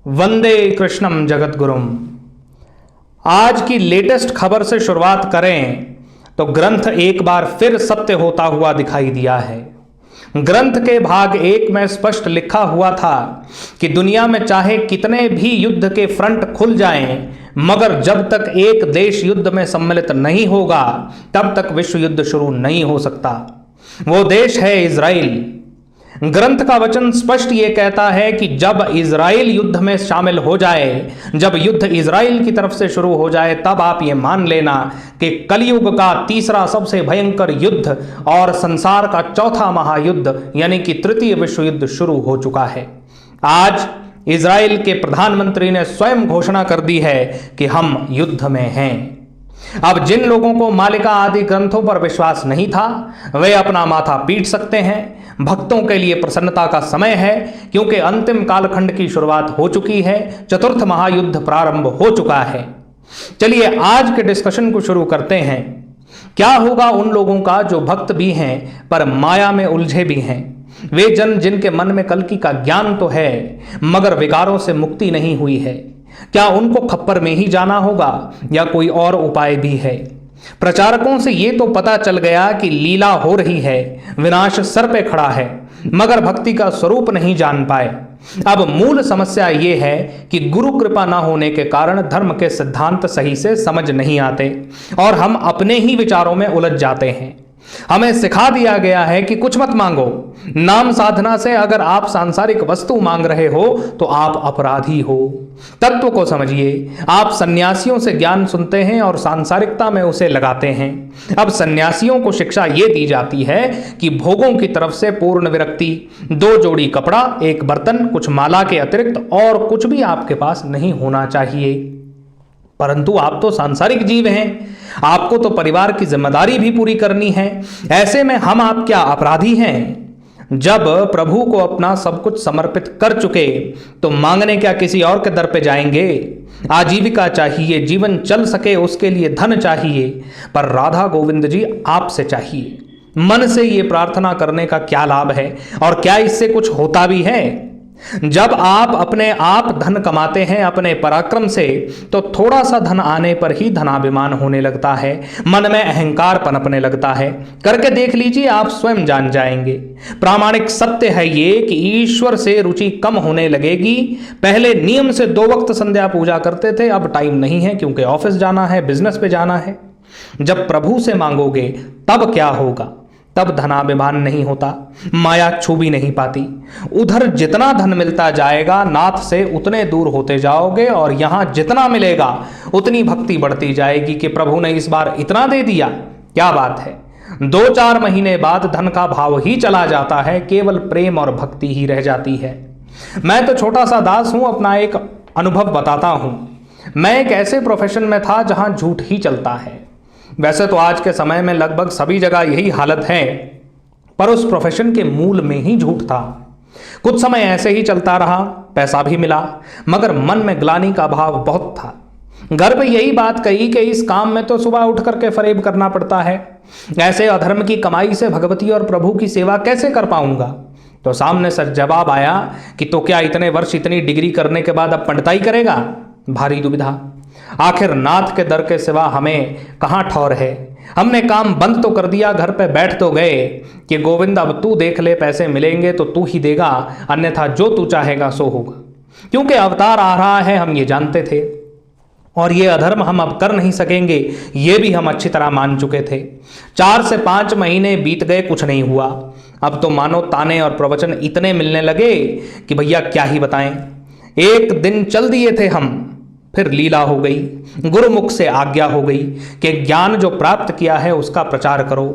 वंदे कृष्णम जगतगुरुम। आज की लेटेस्ट खबर से शुरुआत करें तो ग्रंथ एक बार फिर सत्य होता हुआ दिखाई दिया है। ग्रंथ के भाग 1 में स्पष्ट लिखा हुआ था कि दुनिया में चाहे कितने भी युद्ध के फ्रंट खुल जाएं, मगर जब तक एक देश युद्ध में सम्मिलित नहीं होगा तब तक विश्व युद्ध शुरू नहीं हो सकता। वो देश है इजराइल। ग्रंथ का वचन स्पष्ट ये कहता है कि जब इजराइल युद्ध में शामिल हो जाए, जब युद्ध इजराइल की तरफ से शुरू हो जाए, तब आप ये मान लेना कि कलयुग का तीसरा सबसे भयंकर युद्ध और संसार का चौथा महायुद्ध यानी कि तृतीय विश्व युद्ध शुरू हो चुका है। आज इजराइल के प्रधानमंत्री ने स्वयं घोषणा कर दी है कि हम युद्ध में हैं। अब जिन लोगों को मालिका आदि ग्रंथों पर विश्वास नहीं था, वे अपना माथा पीट सकते हैं। भक्तों के लिए प्रसन्नता का समय है, क्योंकि अंतिम कालखंड की शुरुआत हो चुकी है, चतुर्थ महायुद्ध प्रारंभ हो चुका है। चलिए आज के डिस्कशन को शुरू करते हैं। क्या होगा उन लोगों का जो भक्त भी हैं पर माया में उलझे भी हैं? वे जन जिनके मन में कल्कि का ज्ञान तो है मगर विकारों से मुक्ति नहीं हुई है, क्या उनको खप्पर में ही जाना होगा या कोई और उपाय भी है? प्रचारकों से ये तो पता चल गया कि लीला हो रही है, विनाश सर पे खड़ा है, मगर भक्ति का स्वरूप नहीं जान पाए। अब मूल समस्या ये है कि गुरु कृपा ना होने के कारण धर्म के सिद्धांत सही से समझ नहीं आते और हम अपने ही विचारों में उलझ जाते हैं। हमें सिखा दिया गया है कि कुछ मत मांगो। नाम साधना से अगर आप सांसारिक वस्तु मांग रहे हो तो आप अपराधी हो। तत्व को समझिए। आप सन्यासियों से ज्ञान सुनते हैं और सांसारिकता में उसे लगाते हैं। अब सन्यासियों को शिक्षा ये दी जाती है कि भोगों की तरफ से पूर्ण विरक्ति, 2 जोड़ी कपड़ा, 1 बर्तन, कुछ माला के अतिरिक्त और कुछ भी आपके पास नहीं होना चाहिए। परंतु आप तो सांसारिक जीव हैं, आपको तो परिवार की जिम्मेदारी भी पूरी करनी है। ऐसे में हम आप क्या अपराधी हैं? जब प्रभु को अपना सब कुछ समर्पित कर चुके तो मांगने क्या किसी और के दर पे जाएंगे? आजीविका चाहिए, जीवन चल सके उसके लिए धन चाहिए, पर राधा गोविंद जी आपसे चाहिए। मन से ये प्रार्थना करने का क्या लाभ है और क्या इससे कुछ होता भी है? जब आप अपने आप धन कमाते हैं अपने पराक्रम से, तो थोड़ा सा धन आने पर ही धनाभिमान होने लगता है, मन में अहंकार पनपने लगता है। करके देख लीजिए, आप स्वयं जान जाएंगे। प्रामाणिक सत्य है ये कि ईश्वर से रुचि कम होने लगेगी। पहले नियम से 2 वक्त संध्या पूजा करते थे, अब टाइम नहीं है क्योंकि ऑफिस जाना है, बिजनेस पे जाना है। जब प्रभु से मांगोगे तब क्या होगा? तब धनाभिमान नहीं होता, माया छू भी नहीं पाती। उधर जितना धन मिलता जाएगा नाथ से उतने दूर होते जाओगे और यहां जितना मिलेगा उतनी भक्ति बढ़ती जाएगी कि प्रभु ने इस बार इतना दे दिया। क्या बात है! 2-4 महीने बाद धन का भाव ही चला जाता है, केवल प्रेम और भक्ति ही रह जाती है। मैं तो छोटा सा दास हूं, अपना एक अनुभव बताता हूं। मैं एक ऐसे प्रोफेशन में था जहां झूठ ही चलता है। वैसे तो आज के समय में लगभग सभी जगह यही हालत है, पर उस प्रोफेशन के मूल में ही झूठ था। कुछ समय ऐसे ही चलता रहा, पैसा भी मिला, मगर मन में ग्लानि का भाव बहुत था। घर पे यही बात कही कि इस काम में तो सुबह उठ करके फरेब करना पड़ता है, ऐसे अधर्म की कमाई से भगवती और प्रभु की सेवा कैसे कर पाऊंगा? तो सामने से जवाब आया कि तो क्या इतने वर्ष इतनी डिग्री करने के बाद अब पंडिताई करेगा? भारी दुविधा। आखिर नाथ के दर के सिवा हमें कहाँ ठौर है? हमने काम बंद तो कर दिया, घर पे बैठ तो गए कि गोविंद अब तू देख ले, पैसे मिलेंगे तो तू ही देगा, अन्यथा जो तू चाहेगा सो होगा। क्योंकि अवतार आ रहा है हम ये जानते थे और ये अधर्म हम अब कर नहीं सकेंगे, ये भी हम अच्छी तरह मान चुके थे। 4 से 5 महीने बीत गए, कुछ नहीं हुआ। अब तो मानो ताने और प्रवचन इतने मिलने लगे कि भैया क्या ही बताएं। एक दिन चल दिए थे हम, फिर लीला हो गई। गुरुमुख से आज्ञा हो गई कि ज्ञान जो प्राप्त किया है उसका प्रचार करो।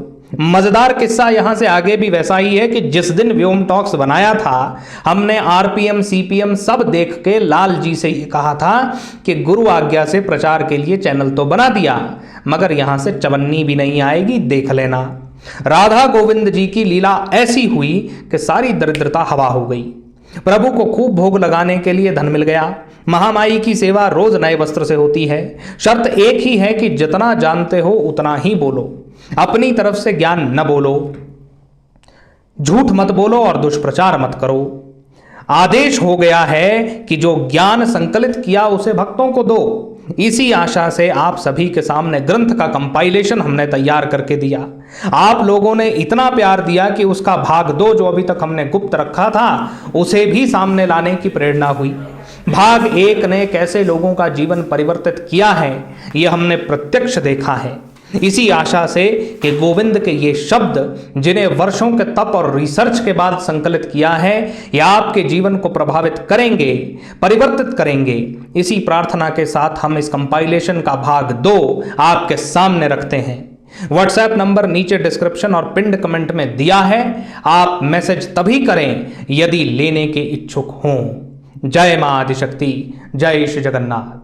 मजेदार किस्सा यहां से आगे भी वैसा ही है कि जिस दिन व्योम टॉक्स बनाया था, हमने आरपीएम सीपीएम सब देख के लाल जी से ये कहा था कि गुरु आज्ञा से प्रचार के लिए चैनल तो बना दिया, मगर यहां से चवन्नी भी नहीं आएगी, देख लेना। राधा गोविंद जी की लीला ऐसी हुई कि सारी दरिद्रता हवा हो गई। प्रभु को खूब भोग लगाने के लिए धन मिल गया। महामाई की सेवा रोज नए वस्त्र से होती है। शर्त एक ही है कि जितना जानते हो उतना ही बोलो, अपनी तरफ से ज्ञान न बोलो, झूठ मत बोलो और दुष्प्रचार मत करो। आदेश हो गया है कि जो ज्ञान संकलित किया उसे भक्तों को दो। इसी आशा से आप सभी के सामने ग्रंथ का कंपाइलेशन हमने तैयार करके दिया। आप लोगों ने इतना प्यार दिया कि उसका भाग 2 जो अभी तक हमने गुप्त रखा था उसे भी सामने लाने की प्रेरणा हुई। भाग 1 ने कैसे लोगों का जीवन परिवर्तित किया है यह हमने प्रत्यक्ष देखा है। इसी आशा से कि गोविंद के ये शब्द जिन्हें वर्षों के तप और रिसर्च के बाद संकलित किया है यह आपके जीवन को प्रभावित करेंगे, परिवर्तित करेंगे। इसी प्रार्थना के साथ हम इस कंपाइलेशन का भाग 2 आपके सामने रखते हैं। व्हाट्सएप नंबर नीचे डिस्क्रिप्शन और पिंड कमेंट में दिया है। आप मैसेज तभी करें यदि लेने के इच्छुक हों। जय मां आदिशक्ति, जय श्री जगन्नाथ।